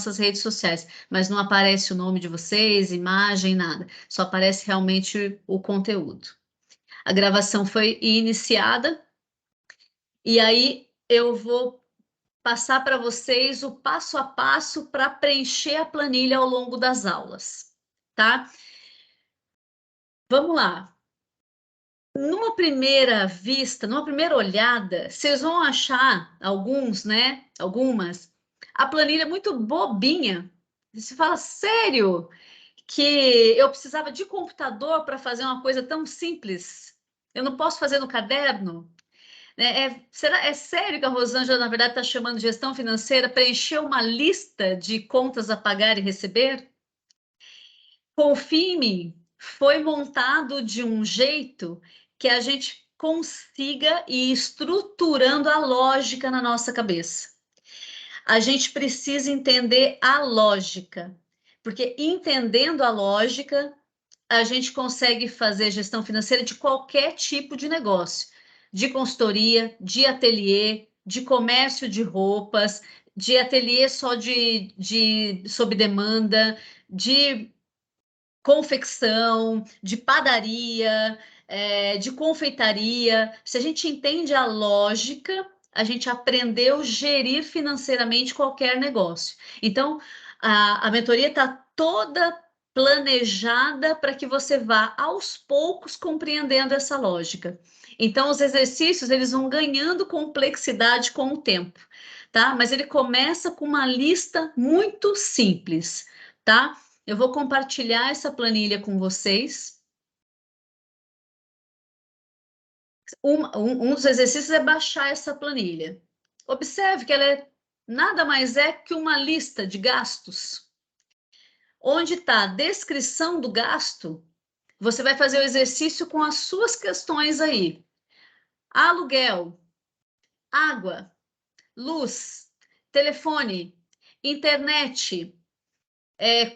nossas redes sociais, mas não aparece o nome de vocês, imagem, nada. Só aparece realmente o conteúdo. A gravação foi iniciada e aí eu vou passar para vocês o passo a passo para preencher a planilha ao longo das aulas, tá? Vamos lá. Numa primeira vista, numa primeira olhada, vocês vão achar alguns, né? Algumas. A planilha é muito bobinha. Você fala, sério, que eu precisava de computador para fazer uma coisa tão simples? Eu não posso fazer no caderno? É sério que a Rosângela, na verdade, está chamando de gestão financeira, preencher uma lista de contas a pagar e receber? Confie em mim, foi montado de um jeito que a gente consiga ir estruturando a lógica na nossa cabeça. A gente precisa entender a lógica, porque entendendo a lógica, a gente consegue fazer gestão financeira de qualquer tipo de negócio, de consultoria, de ateliê, de comércio de roupas, de ateliê só de sob demanda, de confecção, de padaria, de confeitaria. Se a gente entende a lógica, a gente aprendeu a gerir financeiramente qualquer negócio. Então, a mentoria está toda planejada para que você vá aos poucos compreendendo essa lógica. Então, os exercícios eles vão ganhando complexidade com o tempo, tá? Mas ele começa com uma lista muito simples, tá? Eu vou compartilhar essa planilha com vocês. Um dos exercícios é baixar essa planilha. Observe que ela nada mais é que uma lista de gastos. Onde está a descrição do gasto, você vai fazer o exercício com as suas questões aí. Aluguel, água, luz, telefone, internet,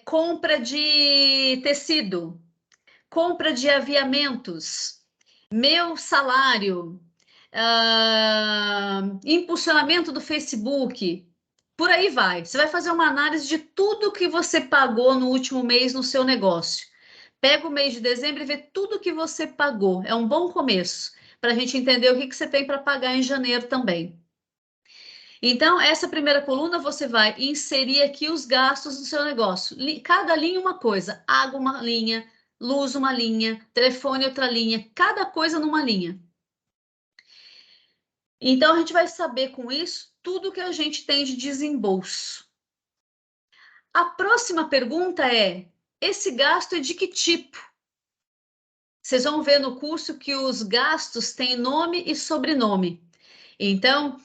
compra de tecido, compra de aviamentos, meu salário, impulsionamento do Facebook, por aí vai. Você vai fazer uma análise de tudo que você pagou no último mês no seu negócio. Pega o mês de dezembro e vê tudo que você pagou. É um bom começo para a gente entender o que você tem para pagar em janeiro também. Então, essa primeira coluna você vai inserir aqui os gastos do seu negócio. Cada linha uma coisa, água uma linha, luz uma linha, telefone outra linha, cada coisa numa linha. Então, a gente vai saber com isso tudo que a gente tem de desembolso. A próxima pergunta é: esse gasto é de que tipo? Vocês vão ver no curso que os gastos têm nome e sobrenome. Então,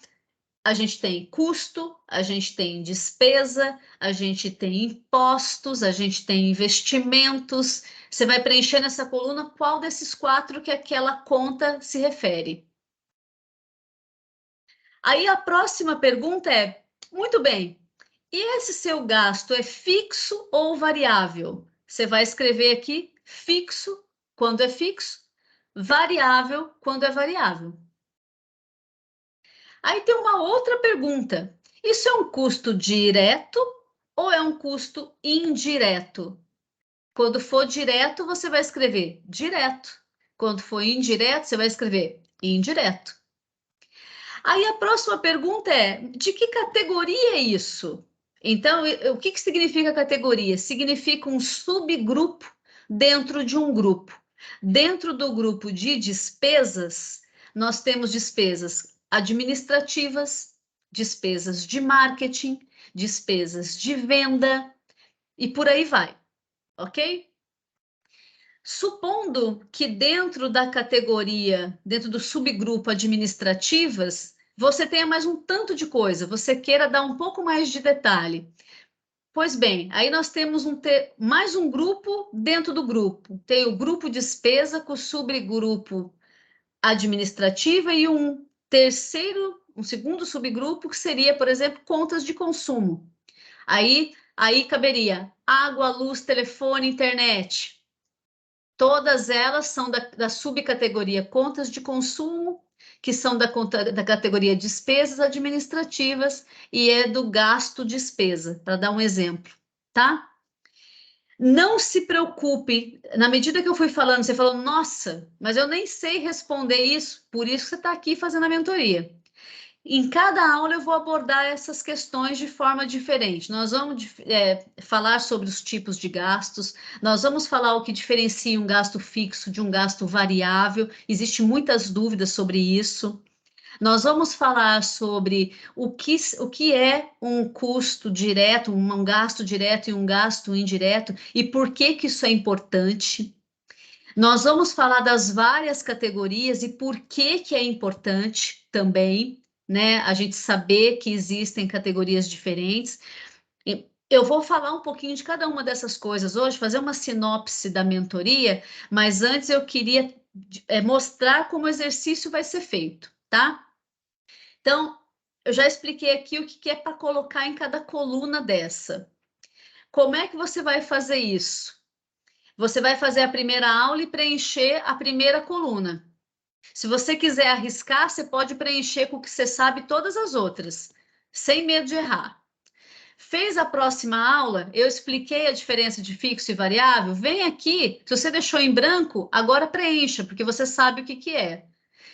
a gente tem custo, a gente tem despesa, a gente tem impostos, a gente tem investimentos. Você vai preencher nessa coluna qual desses quatro que aquela conta se refere. Aí a próxima pergunta é: muito bem, e esse seu gasto é fixo ou variável? Você vai escrever aqui fixo quando é fixo, variável quando é variável. Aí tem uma outra pergunta: isso é um custo direto ou é um custo indireto? Quando for direto, você vai escrever direto. Quando for indireto, você vai escrever indireto. Aí a próxima pergunta é: de que categoria é isso? Então, o que significa categoria? Significa um subgrupo dentro de um grupo. Dentro do grupo de despesas, nós temos despesas administrativas, despesas de marketing, despesas de venda e por aí vai, ok? Supondo que dentro da categoria, dentro do subgrupo administrativas, você tenha mais um tanto de coisa, você queira dar um pouco mais de detalhe. Pois bem, aí nós temos mais um grupo dentro do grupo. Tem o grupo despesa com o subgrupo administrativa e um segundo subgrupo que seria, por exemplo, contas de consumo. Aí caberia água, luz, telefone, internet. Todas elas são da subcategoria contas de consumo, que são da categoria despesas administrativas e é do gasto despesa, para dar um exemplo, tá? Não se preocupe, na medida que eu fui falando, você falou, nossa, mas eu nem sei responder isso, por isso que você está aqui fazendo a mentoria. Em cada aula eu vou abordar essas questões de forma diferente. Nós vamos falar sobre os tipos de gastos, nós vamos falar o que diferencia um gasto fixo de um gasto variável, existem muitas dúvidas sobre isso. Nós vamos falar sobre o que é um custo direto, um gasto direto e um gasto indireto, e por que que isso é importante. Nós vamos falar das várias categorias e por que que é importante também, né? A gente saber que existem categorias diferentes. Eu vou falar um pouquinho de cada uma dessas coisas hoje, fazer uma sinopse da mentoria, mas antes eu queria mostrar como o exercício vai ser feito, tá? Então, eu já expliquei aqui o que é para colocar em cada coluna dessa. Como é que você vai fazer isso? Você vai fazer a primeira aula e preencher a primeira coluna. Se você quiser arriscar, você pode preencher com o que você sabe todas as outras, sem medo de errar. Fez a próxima aula, eu expliquei a diferença de fixo e variável. Vem aqui, se você deixou em branco, agora preencha, porque você sabe o que que é.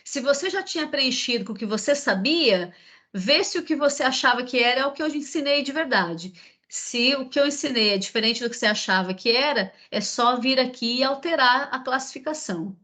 Se você já tinha preenchido com o que você sabia, vê se o que você achava que era é o que eu ensinei de verdade. Se o que eu ensinei é diferente do que você achava que era, é só vir aqui e alterar a classificação.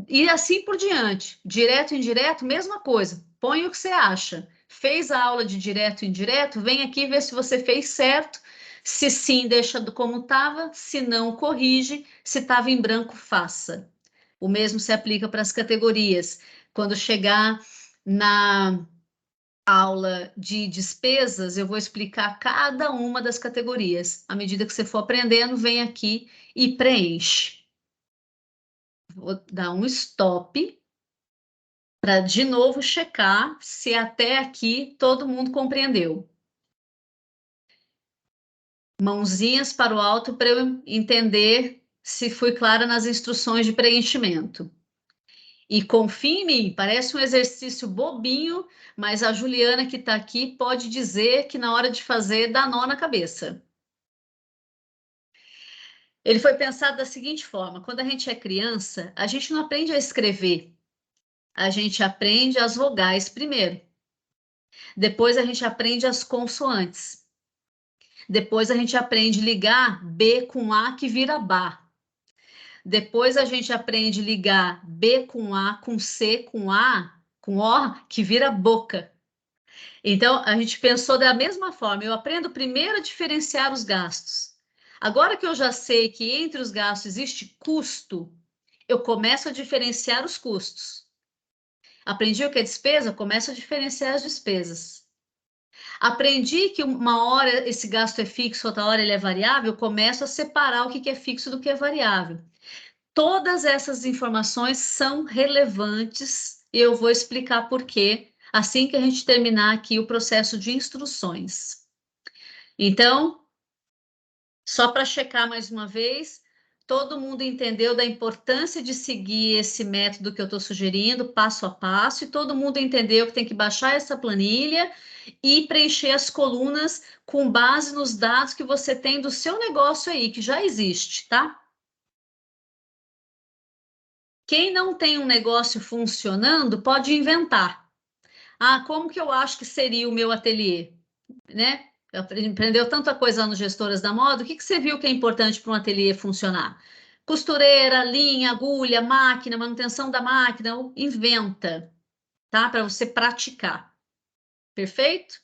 E assim por diante. Direto e indireto, mesma coisa. Põe o que você acha. Fez a aula de direto e indireto, vem aqui ver se você fez certo. Se sim, deixa como estava. Se não, corrige. Se estava em branco, faça. O mesmo se aplica para as categorias. Quando chegar na aula de despesas, eu vou explicar cada uma das categorias. À medida que você for aprendendo, vem aqui e preenche. Vou dar um stop para de novo checar se até aqui todo mundo compreendeu. Mãozinhas para o alto para eu entender se fui clara nas instruções de preenchimento. E confie em mim, parece um exercício bobinho, mas a Juliana que está aqui pode dizer que na hora de fazer dá nó na cabeça. Ele foi pensado da seguinte forma: quando a gente é criança, a gente não aprende a escrever, a gente aprende as vogais primeiro. Depois a gente aprende as consoantes. Depois a gente aprende a ligar B com A que vira Bá. Depois a gente aprende a ligar B com A, com C, com A, com O, que vira boca. Então, a gente pensou da mesma forma. Eu aprendo primeiro a diferenciar os gastos. Agora que eu já sei que entre os gastos existe custo, eu começo a diferenciar os custos. Aprendi o que é despesa, eu começo a diferenciar as despesas. Aprendi que uma hora esse gasto é fixo, outra hora ele é variável, eu começo a separar o que é fixo do que é variável. Todas essas informações são relevantes e eu vou explicar por quê assim que a gente terminar aqui o processo de instruções. Então, só para checar mais uma vez, todo mundo entendeu da importância de seguir esse método que eu estou sugerindo, passo a passo, e todo mundo entendeu que tem que baixar essa planilha e preencher as colunas com base nos dados que você tem do seu negócio aí, que já existe, tá? Quem não tem um negócio funcionando pode inventar. Ah, como que eu acho que seria o meu ateliê? Né? Aprendeu tanta coisa no Gestoras da Moda, o que você viu que é importante para um ateliê funcionar? Costureira, linha, agulha, máquina, manutenção da máquina, inventa, tá? Para você praticar. Perfeito?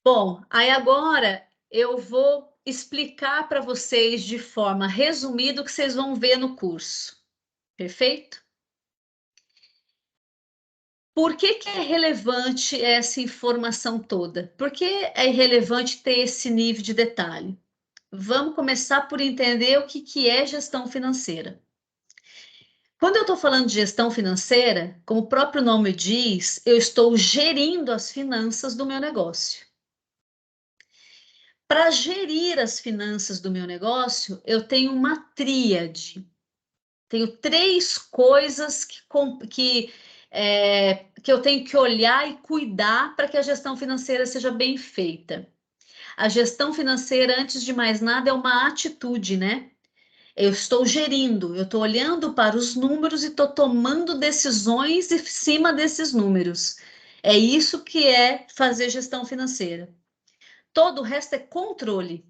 Bom, aí agora eu vou explicar para vocês de forma resumida o que vocês vão ver no curso. Perfeito? Por que que é relevante essa informação toda? Por que é relevante ter esse nível de detalhe? Vamos começar por entender o que é gestão financeira. Quando eu estou falando de gestão financeira, como o próprio nome diz, eu estou gerindo as finanças do meu negócio. Para gerir as finanças do meu negócio, eu tenho uma tríade. Tenho 3 coisas que eu tenho que olhar e cuidar para que a gestão financeira seja bem feita. A gestão financeira, antes de mais nada, é uma atitude, né? Eu estou gerindo, eu estou olhando para os números e estou tomando decisões em cima desses números. É isso que é fazer gestão financeira. Todo o resto é controle.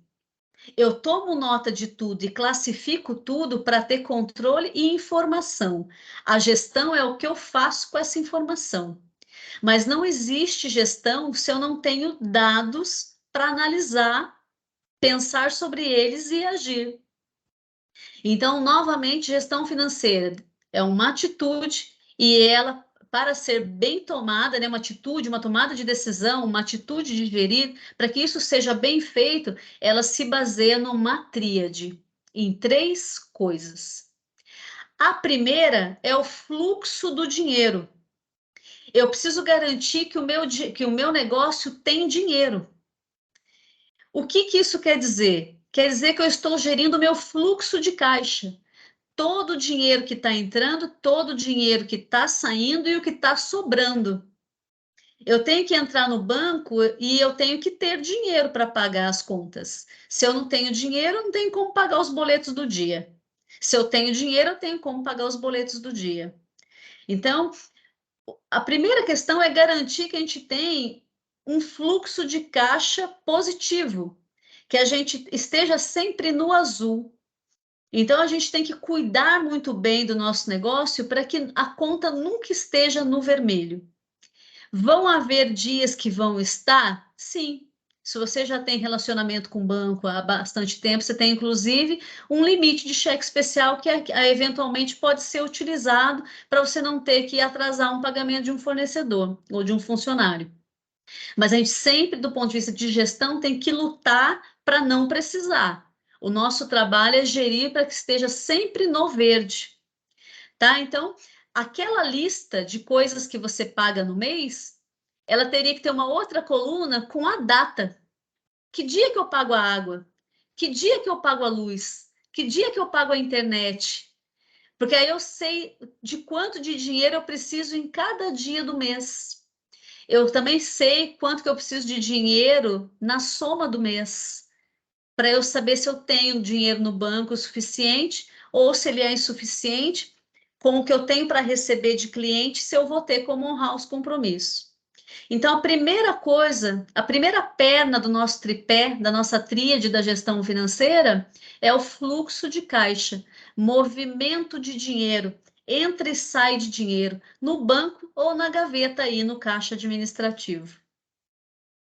Eu tomo nota de tudo e classifico tudo para ter controle e informação. A gestão é o que eu faço com essa informação. Mas não existe gestão se eu não tenho dados para analisar, pensar sobre eles e agir. Então, novamente, gestão financeira é uma atitude e ela, para ser bem tomada, né, uma atitude, uma tomada de decisão, uma atitude de gerir, para que isso seja bem feito, ela se baseia numa tríade, em 3 coisas. A primeira é o fluxo do dinheiro. Eu preciso garantir que o meu negócio tem dinheiro. O que isso quer dizer? Quer dizer que eu estou gerindo o meu fluxo de caixa. Todo o dinheiro que está entrando, todo o dinheiro que está saindo e o que está sobrando. Eu tenho que entrar no banco e eu tenho que ter dinheiro para pagar as contas. Se eu não tenho dinheiro, eu não tenho como pagar os boletos do dia. Se eu tenho dinheiro, eu tenho como pagar os boletos do dia. Então, a primeira questão é garantir que a gente tem um fluxo de caixa positivo, que a gente esteja sempre no azul. Então, a gente tem que cuidar muito bem do nosso negócio para que a conta nunca esteja no vermelho. Vão haver dias que vão estar? Sim. Se você já tem relacionamento com o banco há bastante tempo, você tem inclusive um limite de cheque especial que eventualmente pode ser utilizado para você não ter que atrasar um pagamento de um fornecedor ou de um funcionário. Mas a gente sempre, do ponto de vista de gestão, tem que lutar para não precisar. O nosso trabalho é gerir para que esteja sempre no verde, tá? Então, aquela lista de coisas que você paga no mês, ela teria que ter uma outra coluna com a data. Que dia que eu pago a água? Que dia que eu pago a luz? Que dia que eu pago a internet? Porque aí eu sei de quanto de dinheiro eu preciso em cada dia do mês. Eu também sei quanto que eu preciso de dinheiro na soma do mês, para eu saber se eu tenho dinheiro no banco suficiente ou se ele é insuficiente, com o que eu tenho para receber de cliente, se eu vou ter como honrar os compromissos. Então, a primeira coisa, a primeira perna do nosso tripé, da nossa tríade da gestão financeira, é o fluxo de caixa, movimento de dinheiro, entra e sai de dinheiro, no banco ou na gaveta aí no caixa administrativo.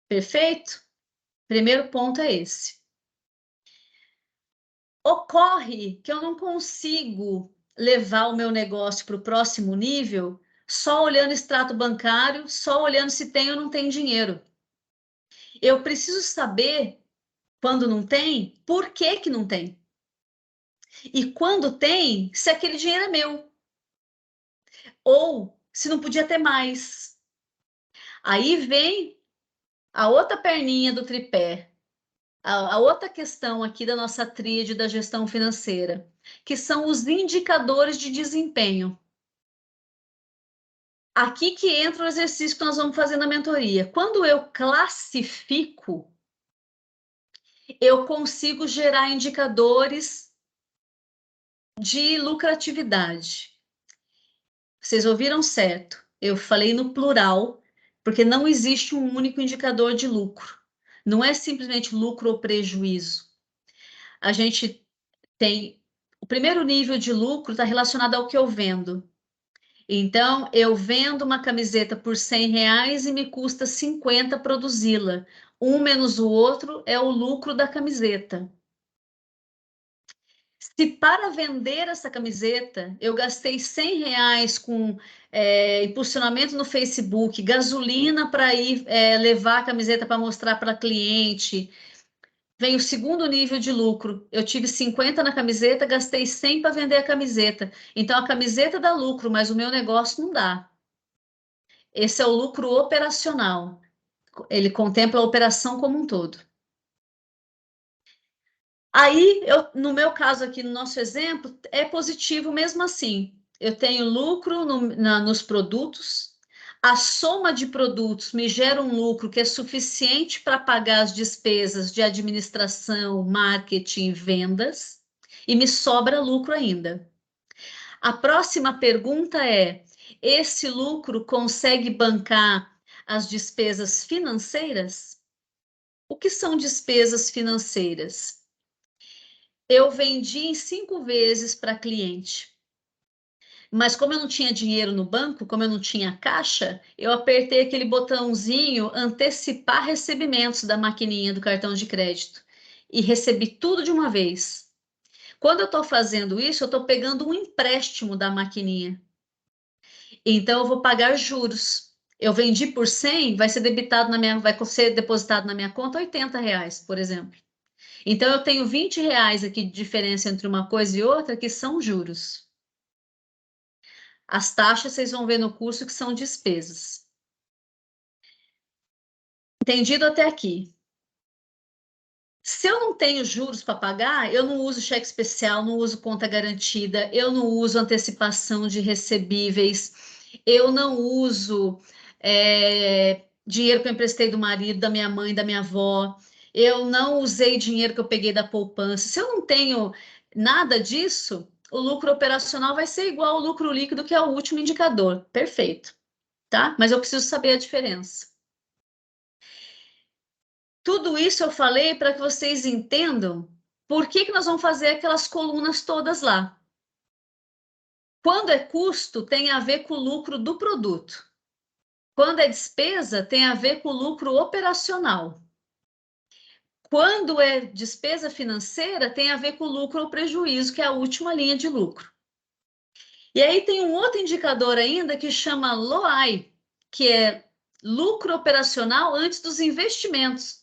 Perfeito? Primeiro ponto é esse. Ocorre que eu não consigo levar o meu negócio para o próximo nível só olhando extrato bancário, só olhando se tem ou não tem dinheiro. Eu preciso saber, quando não tem, por que que não tem. E quando tem, se aquele dinheiro é meu. Ou se não podia ter mais. Aí vem a outra perninha do tripé, a outra questão aqui da nossa tríade da gestão financeira, que são os indicadores de desempenho. Aqui que entra o exercício que nós vamos fazer na mentoria. Quando eu classifico, eu consigo gerar indicadores de lucratividade. Vocês ouviram certo? Eu falei no plural, porque não existe um único indicador de lucro. Não é simplesmente lucro ou prejuízo. A gente tem o primeiro nível de lucro está relacionado ao que eu vendo. Então, eu vendo uma camiseta por R$ 100 e me custa 50 produzi-la. Um menos o outro é o lucro da camiseta. Se para vender essa camiseta eu gastei R$ 100 com impulsionamento no Facebook, gasolina para ir levar a camiseta para mostrar para cliente, vem o segundo nível de lucro. Eu tive 50 na camiseta, gastei 100 para vender a camiseta. Então a camiseta dá lucro, mas o meu negócio não dá. Esse é o lucro operacional. Ele contempla a operação como um todo. Aí, no meu caso aqui, no nosso exemplo, é positivo mesmo assim. Eu tenho lucro nos produtos, a soma de produtos me gera um lucro que é suficiente para pagar as despesas de administração, marketing, vendas, e me sobra lucro ainda. A próxima pergunta é: esse lucro consegue bancar as despesas financeiras? O que são despesas financeiras? Eu vendi em 5 vezes para cliente. Mas como eu não tinha dinheiro no banco, como eu não tinha caixa, eu apertei aquele botãozinho antecipar recebimentos da maquininha do cartão de crédito e recebi tudo de uma vez. Quando eu estou fazendo isso, eu estou pegando um empréstimo da maquininha. Então eu vou pagar juros. Eu vendi por 100, vai ser debitado vai ser depositado na minha conta R$ 80, por exemplo. Então, eu tenho R$ 20 aqui de diferença entre uma coisa e outra, que são juros. As taxas, vocês vão ver no curso que são despesas. Entendido até aqui? Se eu não tenho juros para pagar, eu não uso cheque especial, não uso conta garantida, eu não uso antecipação de recebíveis, eu não uso dinheiro que eu emprestei do marido, da minha mãe, da minha avó, eu não usei dinheiro que eu peguei da poupança. Se eu não tenho nada disso, o lucro operacional vai ser igual ao lucro líquido, que é o último indicador. Perfeito, tá? Mas eu preciso saber a diferença. Tudo isso eu falei para que vocês entendam por que nós vamos fazer aquelas colunas todas lá. Quando é custo, tem a ver com o lucro do produto. Quando é despesa, tem a ver com o lucro operacional. Quando é despesa financeira, tem a ver com o lucro ou prejuízo, que é a última linha de lucro. E aí tem um outro indicador ainda que chama LOAI, que é lucro operacional antes dos investimentos.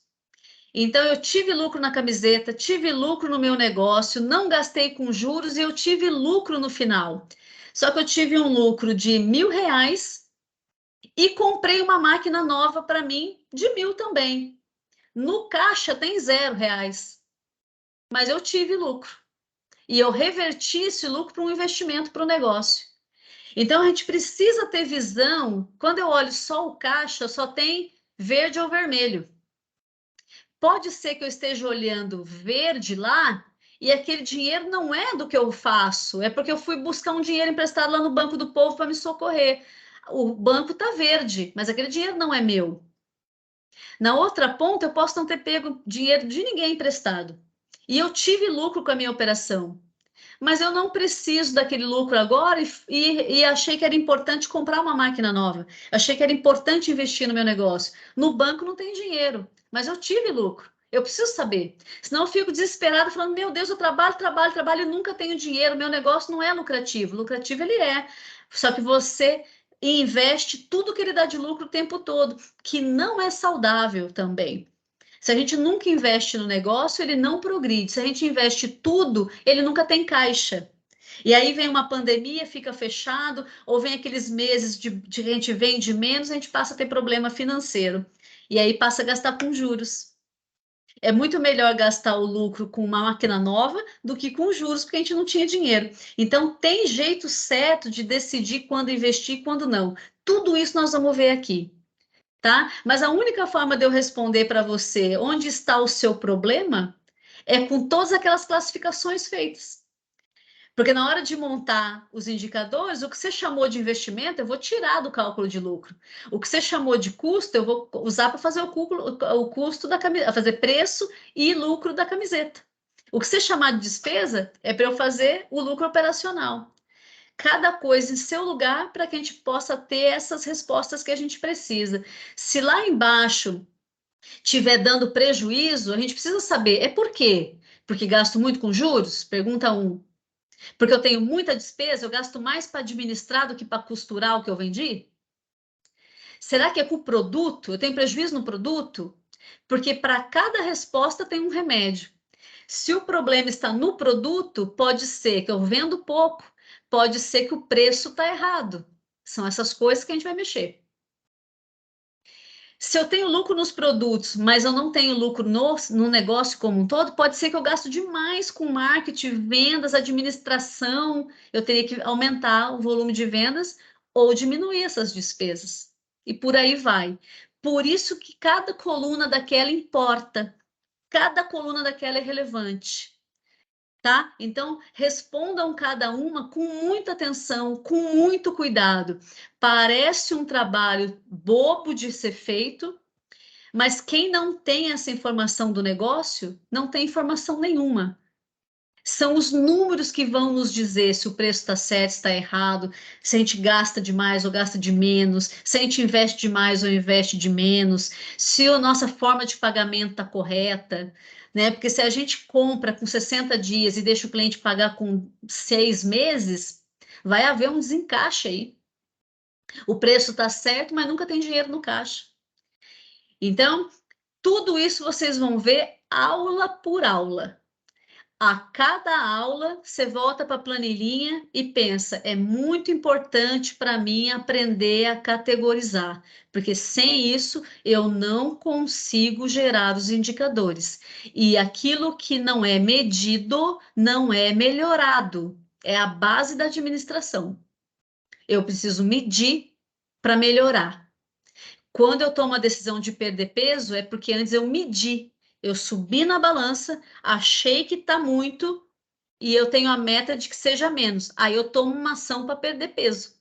Então, eu tive lucro na camiseta, tive lucro no meu negócio, não gastei com juros e eu tive lucro no final. Só que eu tive um lucro de R$ 1.000 e comprei uma máquina nova para mim de 1.000 também. No caixa tem R$ 0, mas eu tive lucro. E eu reverti esse lucro para um investimento para o negócio. Então, a gente precisa ter visão. Quando eu olho só o caixa, só tem verde ou vermelho. Pode ser que eu esteja olhando verde lá e aquele dinheiro não é do que eu faço, é porque eu fui buscar um dinheiro emprestado lá no Banco do Povo para me socorrer. O banco está verde, mas aquele dinheiro não é meu. Na outra ponta, eu posso não ter pego dinheiro de ninguém emprestado. E eu tive lucro com a minha operação. Mas eu não preciso daquele lucro agora e achei que era importante comprar uma máquina nova. Achei que era importante investir no meu negócio. No banco não tem dinheiro, mas eu tive lucro. Eu preciso saber. Senão eu fico desesperada falando, meu Deus, eu trabalho, trabalho, trabalho e nunca tenho dinheiro. Meu negócio não é lucrativo. Lucrativo ele é. Só que você investe tudo que ele dá de lucro o tempo todo, que não é saudável também. Se a gente nunca investe no negócio, ele não progride. Se a gente investe tudo, ele nunca tem caixa. E aí vem uma pandemia, fica fechado, ou vem aqueles meses de a gente vende menos, a gente passa a ter problema financeiro. E aí passa a gastar com juros. É muito melhor gastar o lucro com uma máquina nova do que com juros, porque a gente não tinha dinheiro. Então, tem jeito certo de decidir quando investir e quando não. Tudo isso nós vamos ver aqui. Tá? Mas a única forma de eu responder para você onde está o seu problema é com todas aquelas classificações feitas. Porque na hora de montar os indicadores, o que você chamou de investimento, eu vou tirar do cálculo de lucro. O que você chamou de custo, eu vou usar para fazer o custo da camiseta, fazer preço e lucro da camiseta. O que você chamar de despesa é para eu fazer o lucro operacional. Cada coisa em seu lugar para que a gente possa ter essas respostas que a gente precisa. Se lá embaixo estiver dando prejuízo, a gente precisa saber, é por quê? Porque gasto muito com juros? Pergunta 1. Porque eu tenho muita despesa, eu gasto mais para administrar do que para costurar o que eu vendi? Será que é com o produto? Eu tenho prejuízo no produto? Porque para cada resposta tem um remédio. Se o problema está no produto, pode ser que eu vendo pouco, pode ser que o preço está errado. São essas coisas que a gente vai mexer. Se eu tenho lucro nos produtos, mas eu não tenho lucro no negócio como um todo, pode ser que eu gasto demais com marketing, vendas, administração. Eu teria que aumentar o volume de vendas ou diminuir essas despesas. E por aí vai. Por isso que cada coluna daquela importa. Cada coluna daquela é relevante. Tá? Então, respondam cada uma com muita atenção, com muito cuidado. Parece um trabalho bobo de ser feito, mas quem não tem essa informação do negócio, não tem informação nenhuma. São os números que vão nos dizer se o preço está certo, está errado, se a gente gasta demais ou gasta de menos, se a gente investe demais ou investe de menos, se a nossa forma de pagamento está correta, né? Porque se a gente compra com 60 dias e deixa o cliente pagar com 6 meses, vai haver um desencaixe aí. O preço está certo, mas nunca tem dinheiro no caixa. Então, tudo isso vocês vão ver aula por aula. A cada aula, você volta para a planilhinha e pensa, é muito importante para mim aprender a categorizar, porque sem isso eu não consigo gerar os indicadores. E aquilo que não é medido não é melhorado. É a base da administração. Eu preciso medir para melhorar. Quando eu tomo a decisão de perder peso, é porque antes eu medi. Eu subi na balança, achei que está muito e eu tenho a meta de que seja menos. Aí eu tomo uma ação para perder peso.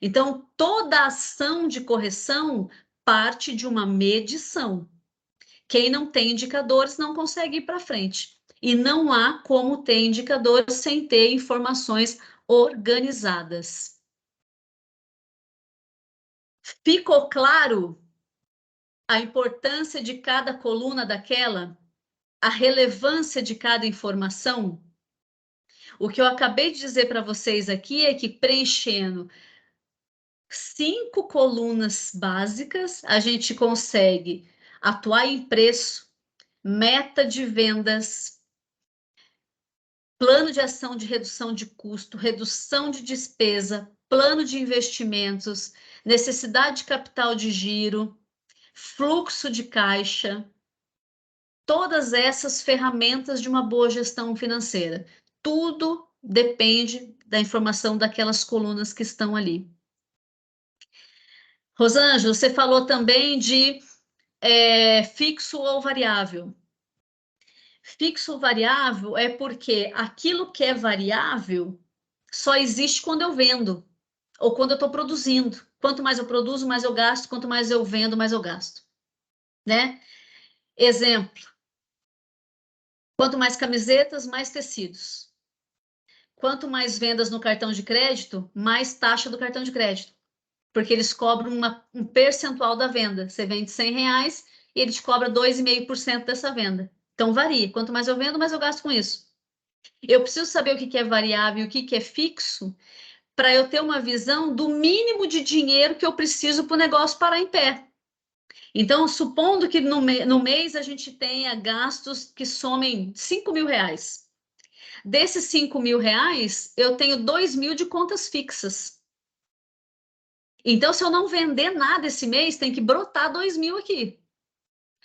Então, toda ação de correção parte de uma medição. Quem não tem indicadores não consegue ir para frente. E não há como ter indicadores sem ter informações organizadas. Ficou claro a importância de cada coluna daquela? A relevância de cada informação? O que eu acabei de dizer para vocês aqui é que preenchendo 5 colunas básicas, a gente consegue atuar em preço, meta de vendas, plano de ação de redução de custo, redução de despesa, plano de investimentos, necessidade de capital de giro, fluxo de caixa, todas essas ferramentas de uma boa gestão financeira. Tudo depende da informação daquelas colunas que estão ali. Rosângela, você falou também de fixo ou variável. Fixo ou variável é porque aquilo que é variável só existe quando eu vendo ou quando eu estou produzindo. Quanto mais eu produzo, mais eu gasto. Quanto mais eu vendo, mais eu gasto. Né? Exemplo. Quanto mais camisetas, mais tecidos. Quanto mais vendas no cartão de crédito, mais taxa do cartão de crédito. Porque eles cobram um percentual da venda. Você vende R$ 100 e ele te cobra 2,5% dessa venda. Então varia. Quanto mais eu vendo, mais eu gasto com isso. Eu preciso saber o que é variável e o que é fixo para eu ter uma visão do mínimo de dinheiro que eu preciso para o negócio parar em pé. Então, supondo que no mês a gente tenha gastos que somem R$ 5.000. Desses R$ 5.000, eu tenho 2.000 de contas fixas. Então, se eu não vender nada esse mês, tem que brotar 2.000 aqui.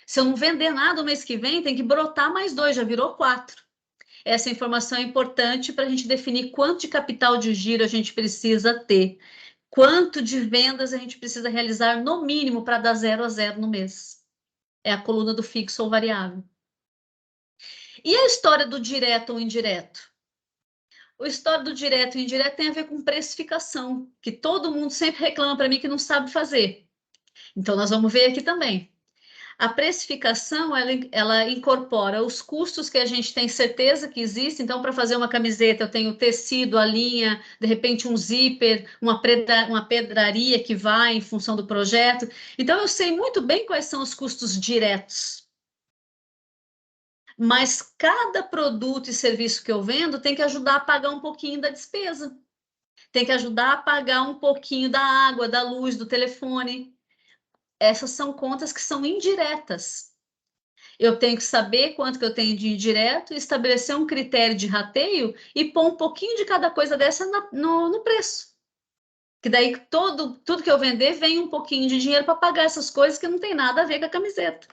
Se eu não vender nada o mês que vem, tem que brotar mais 2, já virou 4. Essa informação é importante para a gente definir quanto de capital de giro a gente precisa ter, quanto de vendas a gente precisa realizar no mínimo para dar 0 a 0 no mês. É a coluna do fixo ou variável. E a história do direto ou indireto? A história do direto e indireto tem a ver com precificação, que todo mundo sempre reclama para mim que não sabe fazer. Então, nós vamos ver aqui também. A precificação, ela incorpora os custos que a gente tem certeza que existem. Então, para fazer uma camiseta, eu tenho o tecido, a linha, de repente um zíper, uma pedraria que vai em função do projeto. Então, eu sei muito bem quais são os custos diretos. Mas cada produto e serviço que eu vendo tem que ajudar a pagar um pouquinho da despesa. Tem que ajudar a pagar um pouquinho da água, da luz, do telefone. Essas são contas que são indiretas. Eu tenho que saber quanto que eu tenho de indireto, estabelecer um critério de rateio e pôr um pouquinho de cada coisa dessa no preço. Que daí tudo que eu vender vem um pouquinho de dinheiro para pagar essas coisas que não tem nada a ver com a camiseta.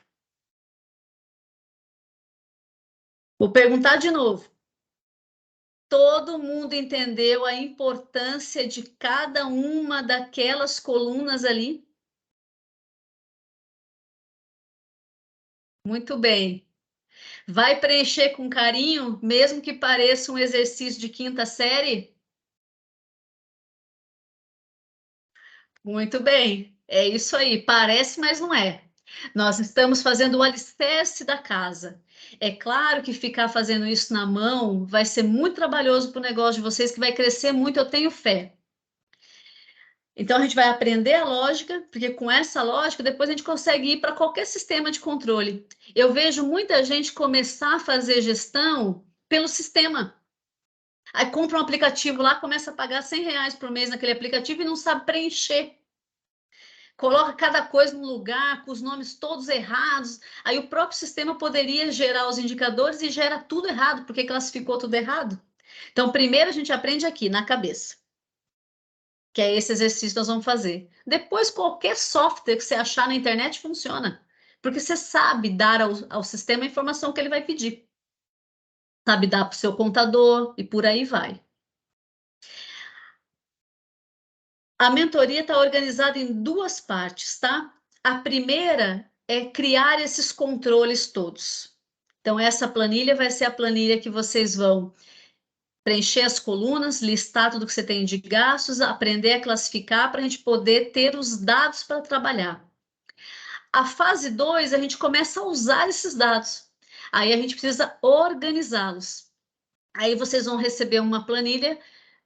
Vou perguntar de novo. Todo mundo entendeu a importância de cada uma daquelas colunas ali? Muito bem. Vai preencher com carinho, mesmo que pareça um exercício de quinta série? Muito bem. É isso aí. Parece, mas não é. Nós estamos fazendo o alicerce da casa. É claro que ficar fazendo isso na mão vai ser muito trabalhoso para o negócio de vocês, que vai crescer muito, eu tenho fé. Então a gente vai aprender a lógica, porque com essa lógica depois a gente consegue ir para qualquer sistema de controle. Eu vejo muita gente começar a fazer gestão pelo sistema. Aí compra um aplicativo lá, começa a pagar R$ 100 por mês naquele aplicativo e não sabe preencher. Coloca cada coisa no lugar, com os nomes todos errados. Aí o próprio sistema poderia gerar os indicadores e gera tudo errado, porque classificou tudo errado. Então, primeiro a gente aprende aqui, na cabeça, que é esse exercício que nós vamos fazer. Depois, qualquer software que você achar na internet funciona, porque você sabe dar ao sistema a informação que ele vai pedir. Sabe dar para o seu contador e por aí vai. A mentoria está organizada em duas partes, tá? A primeira é criar esses controles todos. Então, essa planilha vai ser a planilha que vocês vão preencher as colunas, listar tudo que você tem de gastos, aprender a classificar para a gente poder ter os dados para trabalhar. A fase 2, a gente começa a usar esses dados. Aí a gente precisa organizá-los. Aí vocês vão receber uma planilha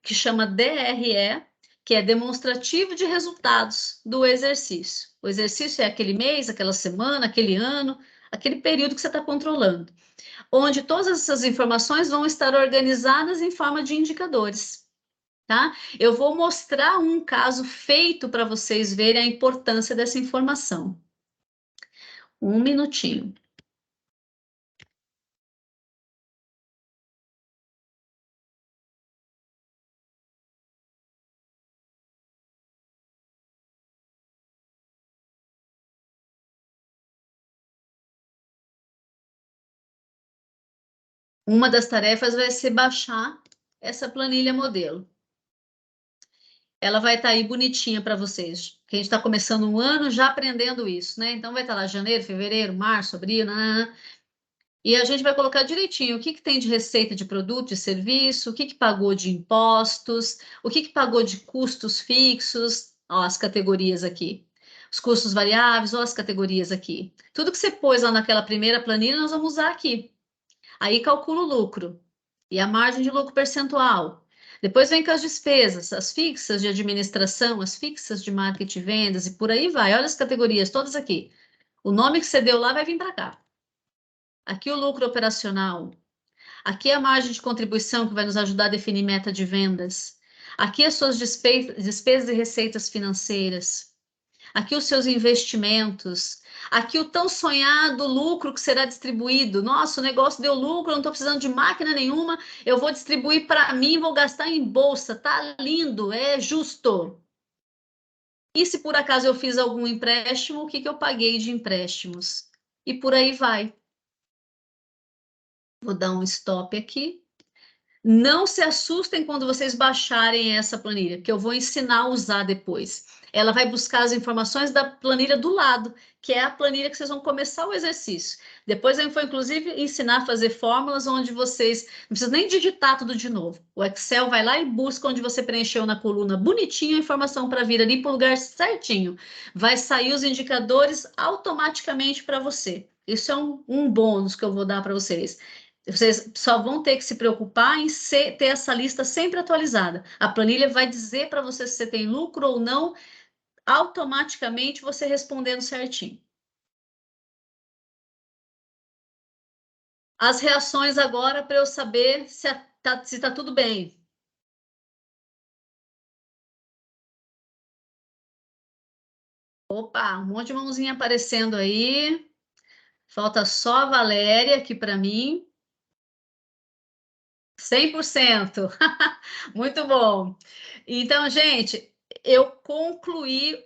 que chama DRE, que é demonstrativo de resultados do exercício. O exercício é aquele mês, aquela semana, aquele ano, aquele período que você está controlando, onde todas essas informações vão estar organizadas em forma de indicadores. Tá? Eu vou mostrar um caso feito para vocês verem a importância dessa informação. Um minutinho. Uma das tarefas vai ser baixar essa planilha modelo. Ela vai estar aí bonitinha para vocês, que a gente está começando um ano já aprendendo isso, né? Então vai estar lá janeiro, fevereiro, março, abril, nanana, e a gente vai colocar direitinho o que tem de receita de produto, de serviço, o que pagou de impostos, o que pagou de custos fixos, ó, as categorias aqui. Os custos variáveis ou as categorias aqui. Tudo que você pôs lá naquela primeira planilha, nós vamos usar aqui. Aí calcula o lucro e a margem de lucro percentual. Depois vem com as despesas, as fixas de administração, as fixas de marketing e vendas e por aí vai. Olha as categorias todas aqui. O nome que você deu lá vai vir para cá. Aqui o lucro operacional. Aqui a margem de contribuição que vai nos ajudar a definir meta de vendas. Aqui as suas despesas e receitas financeiras. Aqui os seus investimentos, aqui o tão sonhado lucro que será distribuído. Nossa, o negócio deu lucro, eu não estou precisando de máquina nenhuma, eu vou distribuir para mim, vou gastar em bolsa, tá lindo, é justo. E se por acaso eu fiz algum empréstimo, o que eu paguei de empréstimos? E por aí vai. Vou dar um stop aqui. Não se assustem quando vocês baixarem essa planilha, que eu vou ensinar a usar depois. Ela vai buscar as informações da planilha do lado, que é a planilha que vocês vão começar o exercício. Depois eu vou, inclusive, ensinar a fazer fórmulas onde vocês não precisam nem digitar tudo de novo. O Excel vai lá e busca onde você preencheu na coluna bonitinho a informação para vir ali para o lugar certinho. Vai sair os indicadores automaticamente para você. Isso é um bônus que eu vou dar para vocês. Vocês só vão ter que se preocupar em ter essa lista sempre atualizada. A planilha vai dizer para você se você tem lucro ou não, automaticamente você respondendo certinho. As reações agora para eu saber se está tudo bem. Opa, um monte de mãozinha aparecendo aí. Falta só a Valéria aqui para mim. 100%. Muito bom. Então, gente, eu concluí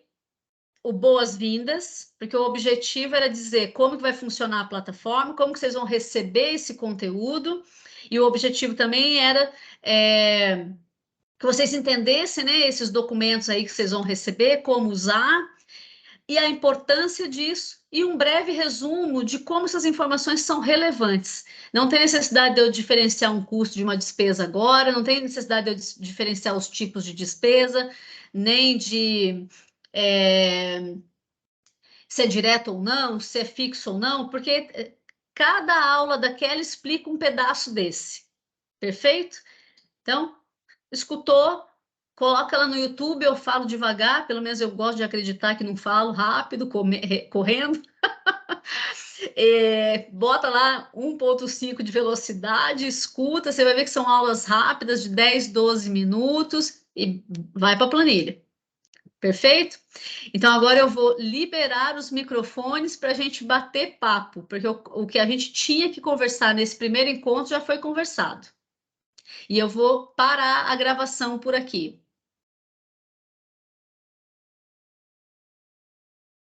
o boas-vindas, porque o objetivo era dizer como que vai funcionar a plataforma, como que vocês vão receber esse conteúdo, e o objetivo também era que vocês entendessem, né, esses documentos aí que vocês vão receber, como usar, e a importância disso, e um breve resumo de como essas informações são relevantes. Não tem necessidade de eu diferenciar um custo de uma despesa agora, não tem necessidade de eu diferenciar os tipos de despesa, nem de se é direto ou não, se é fixo ou não, porque cada aula daquela explica um pedaço desse. Perfeito? Então, escutou? Coloca ela no YouTube, eu falo devagar, pelo menos eu gosto de acreditar que não falo rápido, correndo. Bota lá 1,5 de velocidade, escuta, você vai ver que são aulas rápidas de 10, 12 minutos e vai para a planilha. Perfeito? Então agora eu vou liberar os microfones para a gente bater papo, porque o que a gente tinha que conversar nesse primeiro encontro já foi conversado. E eu vou parar a gravação por aqui.